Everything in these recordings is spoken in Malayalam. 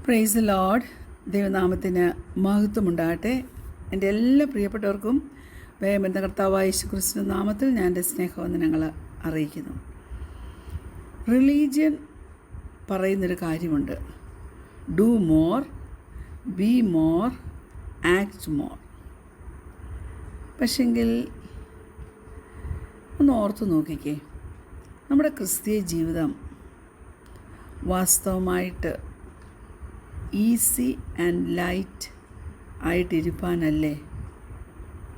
Price the Lord. ദൈവനാമത്തിന് മഹത്വമുണ്ടാകട്ടെ. എൻ്റെ എല്ലാ പ്രിയപ്പെട്ടവർക്കും വേഗം കർത്താവായ യേശുക്രിസ്തു നാമത്തിൽ ഞാൻ എൻ്റെ സ്നേഹവന്ദനങ്ങൾ അറിയിക്കുന്നു. റിലീജിയൻ പറയുന്നൊരു കാര്യമുണ്ട്, do more, be more, act more. പക്ഷെങ്കിൽ ഒന്ന് ഓർത്തു നോക്കിക്കേ, നമ്മുടെ ക്രിസ്തീയ ജീവിതം വാസ്തവമായിട്ട് ഈസി ആൻഡ് ലൈറ്റ് ആയിട്ടിരിപ്പാനല്ലേ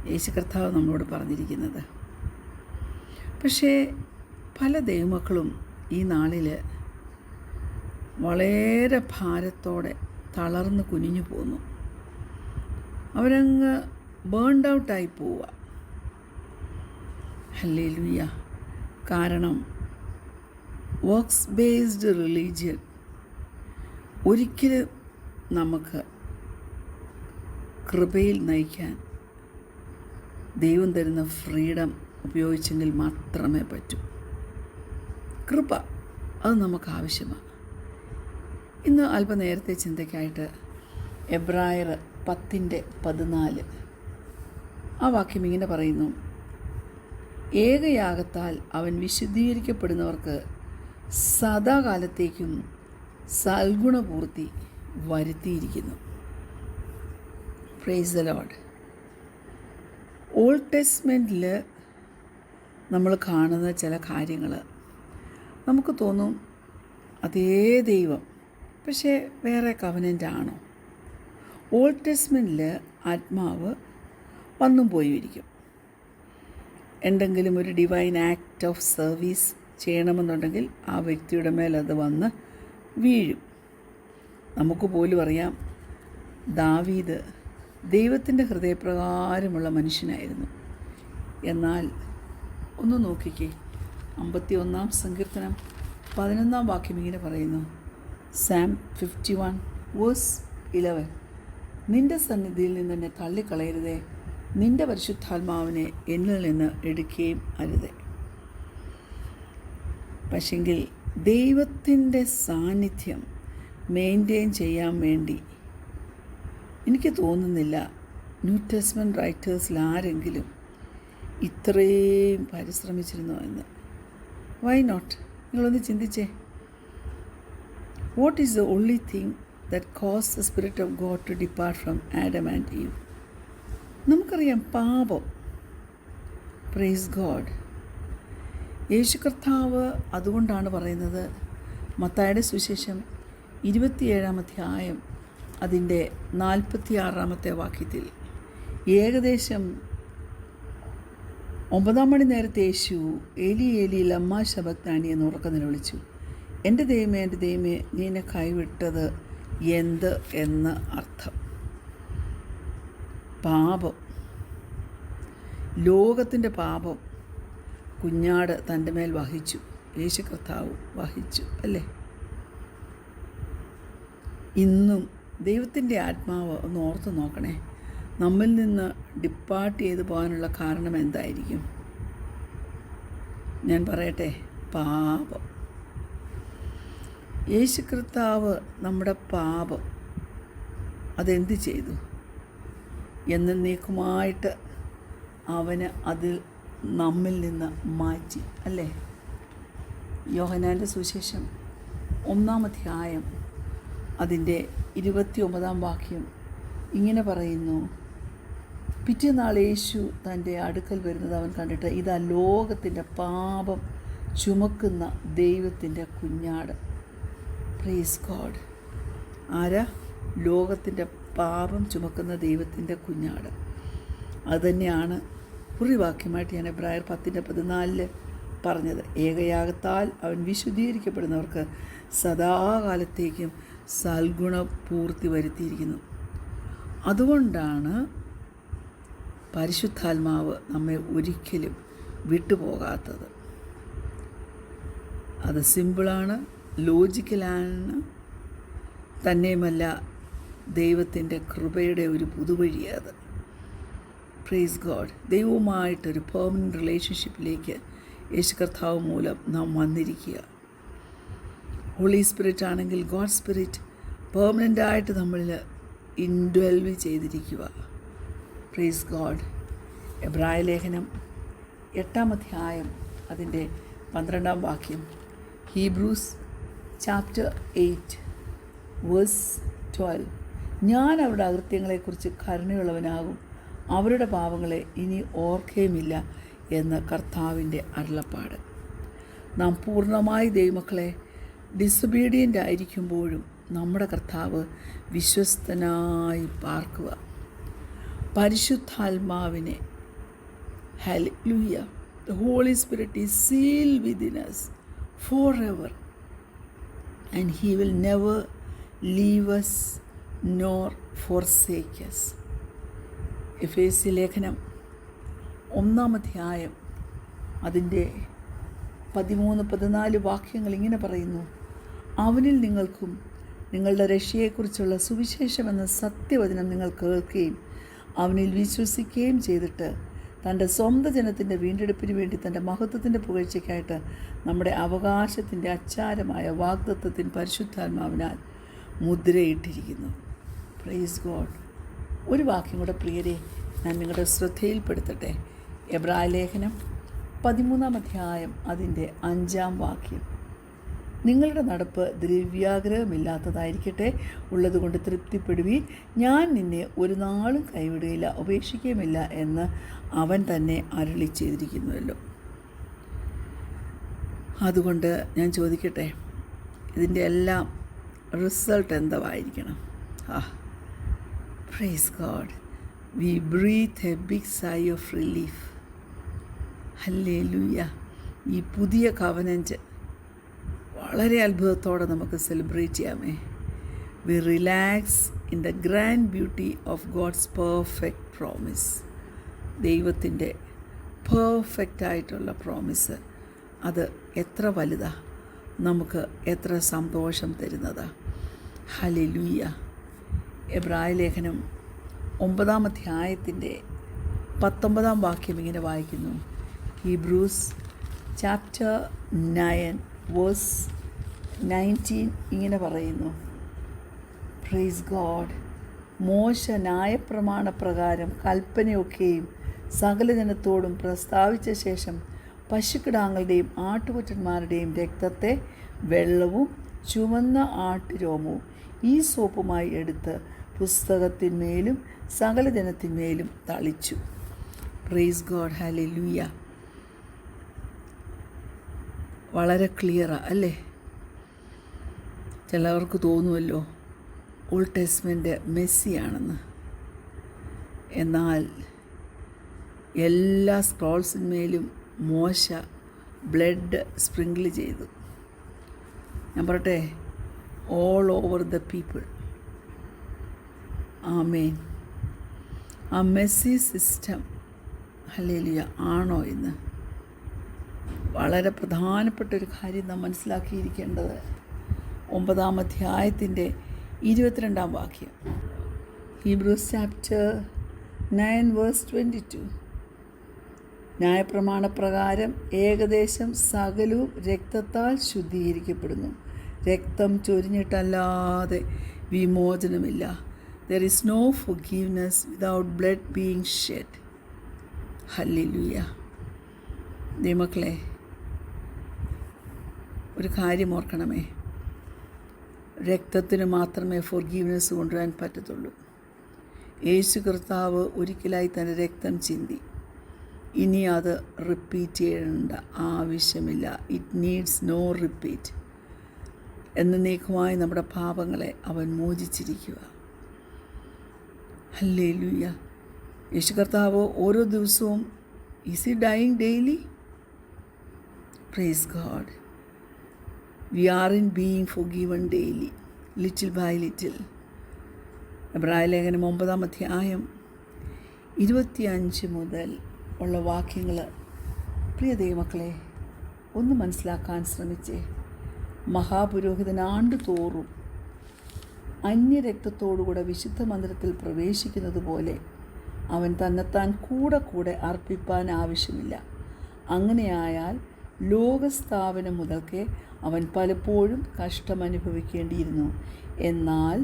യേശു കർത്താവ് നമ്മളോട് പറഞ്ഞിരിക്കുന്നത്. പക്ഷേ പല ദൈവമക്കളും ഈ നാളിൽ വളരെ ഭാരത്തോടെ തളർന്ന് കുനിഞ്ഞു പോന്നു. അവരങ്ങ് ബേൺഡ് ഔട്ടായി പോവുക. ഹല്ലേലൂയ. കാരണം വർക്ക്സ് ബേസ്ഡ് റിലീജിയൻ ഒരിക്കലും നമുക്ക് കൃപയിൽ നയിക്കാൻ ദൈവം തരുന്ന ഫ്രീഡം ഉപയോഗിച്ചെങ്കിൽ മാത്രമേ പറ്റൂ. കൃപ അത് നമുക്ക് ആവശ്യമാണ്. ഇന്ന് അല്പനേരത്തെ ചിന്തയ്ക്കായിട്ട് എബ്രായർ 10:14 ആ വാക്യം ഇങ്ങനെ പറയുന്നു: ഏകയാഗത്താൽ അവൻ വിശുദ്ധീകരിക്കപ്പെടുന്നവർക്ക് സദാകാലത്തേക്കും സൽഗുണപൂർത്തി വരുത്തിയിരിക്കുന്നു. Praise the Lord. ഓൾഡ് ടെസ്റ്റ്മെൻറ്റിൽ നമ്മൾ കാണുന്ന ചില കാര്യങ്ങൾ നമുക്ക് തോന്നും അതേ ദൈവം, പക്ഷേ വേറെ കവനൻ്റ് ആണോ? ഓൾഡ് ടെസ്റ്റ്മെൻറ്റിൽ ആത്മാവ് വന്നും പോയിരിക്കും. എന്തെങ്കിലും ഒരു ഡിവൈൻ ആക്ട് ഓഫ് സർവീസ് ചെയ്യണമെന്നുണ്ടെങ്കിൽ ആ വ്യക്തിയുടെ മേൽ അത് വന്ന് വീഴും. നമുക്ക് പോലും അറിയാം, ദാവീദ് ദൈവത്തിൻ്റെ ഹൃദയപ്രകാരമുള്ള മനുഷ്യനായിരുന്നു. എന്നാൽ ഒന്ന് നോക്കിക്കേ, 51 സങ്കീർത്തനം 11 വാക്യം ഇങ്ങനെ പറയുന്നു, സാം 51:11, നിൻ്റെ സന്നിധിയിൽ നിന്ന് എന്നെ തള്ളിക്കളയരുതേ, നിൻ്റെ പരിശുദ്ധാത്മാവിനെ എന്നിൽ നിന്ന് എടുക്കുകയും അരുതേ. പക്ഷെങ്കിൽ ദൈവത്തിൻ്റെ സാന്നിധ്യം മെയിൻറ്റെയിൻ ചെയ്യാൻ വേണ്ടി എനിക്ക് തോന്നുന്നില്ല ന്യൂ ടെസ്റ്റ്മെൻറ്റ് റൈറ്റേഴ്സിൽ ആരെങ്കിലും ഇത്രയും പരിശ്രമിച്ചിരുന്നോ എന്ന്. Why not? നിങ്ങളൊന്ന് ചിന്തിച്ചേ. What is the only thing that cause the spirit of God to depart from Adam and Eve? നമുക്കറിയാം, പാപം. Praise God. യേശു കർത്താവ് അതുകൊണ്ടാണ് പറയുന്നത്, മത്തായിയുടെ സുവിശേഷം 27 അധ്യായം അതിൻ്റെ 46 വാക്യത്തിൽ, ഏകദേശം 9 മണി നേരത്തെ യേശു ഏലി ഏലി ലമ്മാ ശബക്താനി എന്ന് ഉറക്കം നിലവിളിച്ചു, എൻ്റെ ദൈവമേ എൻ്റെ ദൈവമേ നീ എന്നെ കൈവിട്ടത് എന്ത് എന്ന് അർത്ഥം. പാപം, ലോകത്തിൻ്റെ പാപം കുഞ്ഞാട് തൻ്റെ മേൽ വഹിച്ചു, യേശു കർത്താവ് വഹിച്ചു അല്ലേ? ഇന്നും ദൈവത്തിൻ്റെ ആത്മാവ് ഒന്ന് ഓർത്ത് നോക്കണേ, നമ്മിൽ നിന്ന് ഡിപ്പാർട്ട് ചെയ്തു പോകാനുള്ള കാരണം എന്തായിരിക്കും? ഞാൻ പറയട്ടെ, പാപം. യേശു കർത്താവ് നമ്മുടെ പാപം അതെന്ത് ചെയ്തു? എന്നേക്കുമായിട്ട് അവന് അതിൽ നമ്മിൽ നിന്ന് മാറ്റി അല്ലേ? യോഹന്നാൻ്റെ സുവിശേഷം 1 അധ്യായം അതിൻ്റെ 29 വാക്യം ഇങ്ങനെ പറയുന്നു, പിറ്റേന്നാൾ യേശു തൻ്റെ അടുക്കൽ വരുന്നത് അവൻ കണ്ടിട്ട്, ഇതാ ലോകത്തിൻ്റെ പാപം ചുമക്കുന്ന ദൈവത്തിൻ്റെ കുഞ്ഞാട്. Praise God. ആരാ? ലോകത്തിൻ്റെ പാപം ചുമക്കുന്ന ദൈവത്തിൻ്റെ കുഞ്ഞാട്. അതുതന്നെയാണ് കുറിവാക്യമായിട്ട് ഞാൻ എബ്രായർ 10:14 പറഞ്ഞത്, ഏകയാഗത്താൽ അവൻ വിശുദ്ധീകരിക്കപ്പെടുന്നവർക്ക് സദാകാലത്തേക്കും സൽഗുണപൂർത്തി വരുത്തിയിരിക്കുന്നു. അതുകൊണ്ടാണ് പരിശുദ്ധാത്മാവ് നമ്മെ ഒരിക്കലും വിട്ടുപോകാത്തത്. അത് സിമ്പിളാണ്, ലോജിക്കലാണ്, തന്നെയുമല്ല ദൈവത്തിൻ്റെ കൃപയുടെ ഒരു പുതുവഴിയത്. Praise God. ദൈവവുമായിട്ടൊരു പെർമനൻറ്റ് റിലേഷൻഷിപ്പിലേക്ക് യേശു കർത്താവ് മൂലം നാം വന്നിരിക്കുക. ഹോളി സ്പിരിറ്റ് ആണെങ്കിൽ ഗോഡ് സ്പിരിറ്റ് പെർമനൻ്റായിട്ട് നമ്മളിൽ ഇൻഡ്വെൽവ് ചെയ്തിരിക്കുക. Praise God. എബ്രായ ലേഖനം 8-ാം അധ്യായം അതിൻ്റെ 12-ാം വാക്യം. Hebrews chapter 8 verse 12. ഞാൻ അവരുടെ അകൃത്യങ്ങളെക്കുറിച്ച് കരുണയുള്ളവനാകും, അവരുടെ പാപങ്ങളെ ഇനി ഓർക്കുകയുമില്ല എന്ന കർത്താവിൻ്റെ അരുളപ്പാട്. നാം പൂർണ്ണമായി ദൈവമക്കളെ ഡിസൊബീഡിയൻ്റ് ആയിരിക്കുമ്പോഴും നമ്മുടെ കർത്താവ് വിശ്വസ്തനായി പാർക്കുക. പരിശുദ്ധാത്മാവിനെ, hallelujah, the Holy Spirit is sealed within us forever and he will never leave us nor forsake us. എഫേസ്യ ലേഖനം 1-ാം അധ്യായം അതിൻ്റെ 13-14 വാക്യങ്ങൾ ഇങ്ങനെ പറയുന്നു. അവനിൽ നിങ്ങൾക്കും നിങ്ങളുടെ രക്ഷയെക്കുറിച്ചുള്ള സുവിശേഷമെന്ന സത്യവചനം നിങ്ങൾ കേൾക്കുകയും അവനിൽ വിശ്വസിക്കുകയും ചെയ്തിട്ട് തൻ്റെ സ്വന്തം ജനത്തിൻ്റെ വീണ്ടെടുപ്പിന് വേണ്ടി തൻ്റെ മഹത്വത്തിൻ്റെ പുകഴ്ചയ്ക്കായിട്ട് നമ്മുടെ അവകാശത്തിൻ്റെ അച്ചാരമായ വാഗ്ദത്തത്തിൻ പരിശുദ്ധാത്മാവിനാൽ മുദ്രയിട്ടിരിക്കുന്നു. Praise God. ഒരു വാക്യം കൂടെ പ്രിയരെ ഞാൻ നിങ്ങളുടെ ശ്രദ്ധയിൽപ്പെടുത്തട്ടെ. എബ്രായ ലേഖനം 13-ാം അധ്യായം അതിൻ്റെ 5-ാം വാക്യം. നിങ്ങളുടെ നടപ്പ് ദ്രവ്യാഗ്രഹമില്ലാത്തതായിരിക്കട്ടെ, ഉള്ളതുകൊണ്ട് തൃപ്തിപ്പെടുവീൻ. ഞാൻ നിന്നെ ഒരു നാളും കൈവിടുകയില്ല, ഉപേക്ഷിക്കുകയുമില്ല എന്ന് അവൻ തന്നെ അരുളി ചെയ്തിരിക്കുന്നുവല്ലോ. അതുകൊണ്ട് ഞാൻ ചോദിക്കട്ടെ, ഇതിൻ്റെ എല്ലാം റിസൾട്ട് എന്തായിരിക്കണം? Praise God. We breathe a big sigh of relief. Hallelujah. ഈ പുതിയ കവനന്റ് വളരെ അത്ഭുതത്തോടെ നമുക്ക് സെലിബ്രേറ്റ് ചെയ്യാമേ. We relax in the grand beauty of God's perfect promise. ദൈവത്തിൻ്റെ പെർഫെക്റ്റായിട്ടുള്ള പ്രോമിസ് അത് എത്ര വലുതാ, നമുക്ക് എത്ര സന്തോഷം തരുന്നതാ. ഹല്ലേലൂയ. എബ്രായ ലേഖനം 9-ാം അധ്യായത്തിൻ്റെ 19-ാം വാക്യം ഇങ്ങനെ വായിക്കുന്നു. ഹീബ്രൂസ് ചാപ്റ്റർ 9 വേഴ്സ് 19 ഇങ്ങനെ പറയുന്നു. Praise God. മോശ ന്യായപ്രമാണപ്രകാരം കൽപ്പനയൊക്കെയും സകല ജനത്തോടും പ്രസ്താവിച്ച ശേഷം പശുക്കിടാങ്ങളുടെയും ആട്ടുകൊറ്റന്മാരുടെയും രക്തത്തെ വെള്ളവും ചുവന്ന ആട്ടുരോമവും ഈ സോപ്പുമായി എടുത്ത് പുസ്തകത്തിന്മേലും സകല ജനത്തിന്മേലും തളിച്ചു. Praise God. ഹല്ലേലൂയ. വളരെ ക്ലിയറാ അല്ലേ? ചിലവർക്ക് തോന്നുമല്ലോ ഓൾഡ് ടെസ്റ്റ്മെൻ്റ് മെസ്സിയാണെന്ന്. എന്നാൽ എല്ലാ സ്ക്രോൾസിന്മേലും മോശ ബ്ലഡ് സ്പ്രിങ്കിൾ ചെയ്തു. ഞാൻ പറയട്ടെ, ഓൾ ഓവർ ദ പീപ്പിൾ. ആമേൻ. ആ മെസ്സി സിസ്റ്റം ഹല്ലേലൂയ ആണോ ഇന്ന്? വളരെ പ്രധാനപ്പെട്ടൊരു കാര്യം നാം മനസ്സിലാക്കിയിരിക്കേണ്ടത് 9-ാം അധ്യായത്തിൻ്റെ 22-ാം വാക്യം. Hebrews chapter 9 verse 22. ന്യായപ്രമാണപ്രകാരം ഏകദേശം സകലവും രക്തത്താൽ ശുദ്ധീകരിക്കപ്പെടുന്നു, രക്തം ചൊരിഞ്ഞിട്ടല്ലാതെ വിമോചനമില്ല. There is no forgiveness without blood being shed. Hallelujah. ദൈവമക്കളെ, ഒരു കാര്യം ഓർക്കണമേ, രക്തത്തിന് മാത്രമേ ഫോർഗീവ്നെസ് കൊണ്ടുവരാൻ പറ്റത്തുള്ളൂ. യേശു കർത്താവ് ഒരിക്കലായി തൻ്റെ രക്തം ചിന്തി. ഇനി അത് റിപ്പീറ്റ് ചെയ്യേണ്ട ആവശ്യമില്ല. It needs no repeat. എന്നേക്കുമായി നമ്മുടെ പാപങ്ങളെ അവൻ മോചിച്ചിരിക്കുക. ഹല്ലേലൂയ. യേശു കർത്താവ് ഓരോ ദിവസവും is he dying daily? Praise God. We are in being forgiven daily, little by little. എബ്രായ ലേഖനം 9-ാം അധ്യായം 25 മുതൽ ഉള്ള വാക്യങ്ങൾ പ്രിയ ദൈവമക്കളെ ഒന്ന് മനസ്സിലാക്കാൻ ശ്രമിച്ചേ. മഹാപുരോഹിതൻ ആണ്ടുതോറും അന്യരക്തത്തോടുകൂടെ വിശുദ്ധ മന്ദിരത്തിൽ പ്രവേശിക്കുന്നത് പോലെ അവൻ തന്നെത്താൻ കൂടെ കൂടെ അർപ്പിപ്പാൻ ആവശ്യമില്ല. അങ്ങനെയായാൽ ലോകസ്ഥാപനം മുതൽക്കേ അവൻ പലപ്പോഴും കഷ്ടമനുഭവിക്കേണ്ടിയിരുന്നു. എന്നാൽ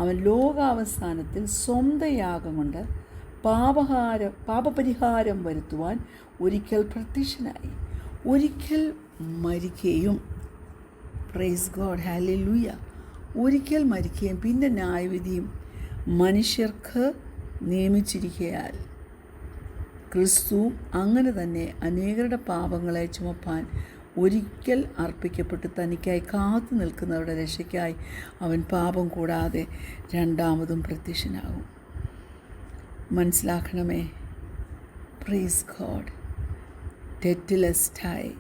അവൻ ലോകാവസാനത്തിൽ സ്വന്തം യാഗം കൊണ്ട് പാപപരിഹാരം വരുത്തുവാൻ ഒരിക്കൽ പ്രത്യക്ഷനായി. ഒരിക്കൽ മരിക്കുകയും, പ്രൈസ് ഗോഡ്, ഹല്ലേലൂയ, ഒരിക്കൽ മരിക്കുകയും പിന്നെ ന്യായവിധിയും മനുഷ്യർക്ക് നിയമിച്ചിരിക്കയാൽ ക്രിസ്തു അങ്ങനെ തന്നെ അനേകരുടെ പാപങ്ങളെ ചുമപ്പാൻ ഒരിക്കൽ അർപ്പിക്കപ്പെട്ട് തനിക്കായി കാത്തു നിൽക്കുന്നവരുടെ രക്ഷയ്ക്കായി അവൻ പാപം കൂടാതെ രണ്ടാമതും പ്രത്യക്ഷനാകും. മനസ്സിലാക്കണമേ. Praise God. ടെറ്റിലസ്റ്റായി,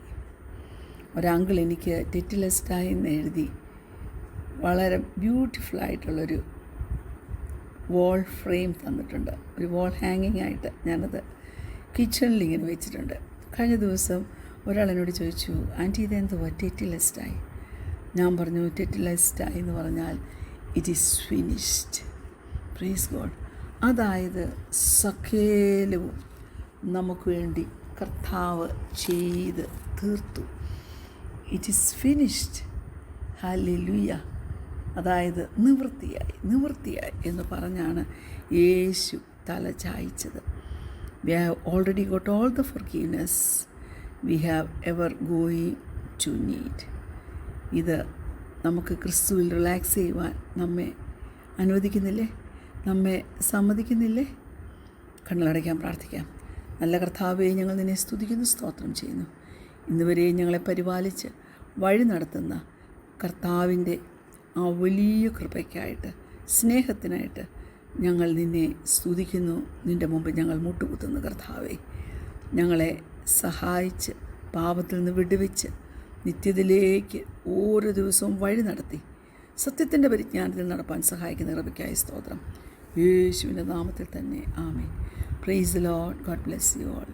ഒരങ്കിൾ എനിക്ക് ടെറ്റിലസ്റ്റായി എന്ന് എഴുതി വളരെ ബ്യൂട്ടിഫുള്ളായിട്ടുള്ളൊരു വാൾ ഫ്രെയിം തന്നിട്ടുണ്ട്. ഒരു വാൾ ഹാങ്ങിങ് ആയിട്ട് ഞാനത് കിച്ചണിൽ ഇങ്ങനെ വെച്ചിട്ടുണ്ട്. കഴിഞ്ഞ ദിവസം ഒരാൾ എന്നോട് ചോദിച്ചു, ആൻറ്റി ഇതെന്തുവാ ടെറ്റിലസ്റ്റായി? ഞാൻ പറഞ്ഞു, ടെറ്റിലസ്റ്റായി എന്ന് പറഞ്ഞാൽ it is finished. Praise God. അതായത് സകലവും നമുക്ക് വേണ്ടി കർത്താവ് ചെയ്ത് തീർത്തു. It is finished. ഹല്ലേലൂയ. അതായത് നിവൃത്തിയായി എന്ന് പറഞ്ഞാണ് യേശു തല ചായ്ച്ചത്. We have already got all the forgiveness we have ever going to need. ഇത് നമുക്ക് ക്രിസ്തുവിൽ റിലാക്സ് ചെയ്യുവാൻ നമ്മെ അനുവദിക്കുന്നില്ലേ? നമ്മെ സമ്മതിക്കുന്നില്ലേ? കണ്ണുകളടയ്ക്കാൻ പ്രാർത്ഥിക്കാം. നല്ല കർത്താവേ, ഞങ്ങൾ നിന്നെ സ്തുതിക്കുന്നു, സ്തോത്രം ചെയ്യുന്നു. ഇന്നുവരെയും ഞങ്ങളെ പരിപാലിച്ച് വഴി നടത്തുന്ന കർത്താവിൻ്റെ ആ വലിയ കൃപയ്ക്കായിട്ട്, സ്നേഹത്തിനായിട്ട് ഞങ്ങൾ നിന്നെ സ്തുതിക്കുന്നു. നിൻ്റെ മുമ്പ് ഞങ്ങൾ മുട്ടുകുത്തുന്നു കർത്താവേ. ഞങ്ങളെ സഹായിച്ച് പാപത്തിൽ നിന്ന് വിടുവിച്ച് നിത്യത്തിലേക്ക് ഓരോ ദിവസവും വഴി നടത്തി സത്യത്തിൻ്റെ പരിജ്ഞാനത്തിൽ നടപ്പാൻ സഹായിക്കുന്ന കൃപയ്ക്കായി സ്തോത്രം. യേശുവിൻ്റെ നാമത്തിൽ തന്നെ ആമേൻ. Praise the Lord. God bless you all.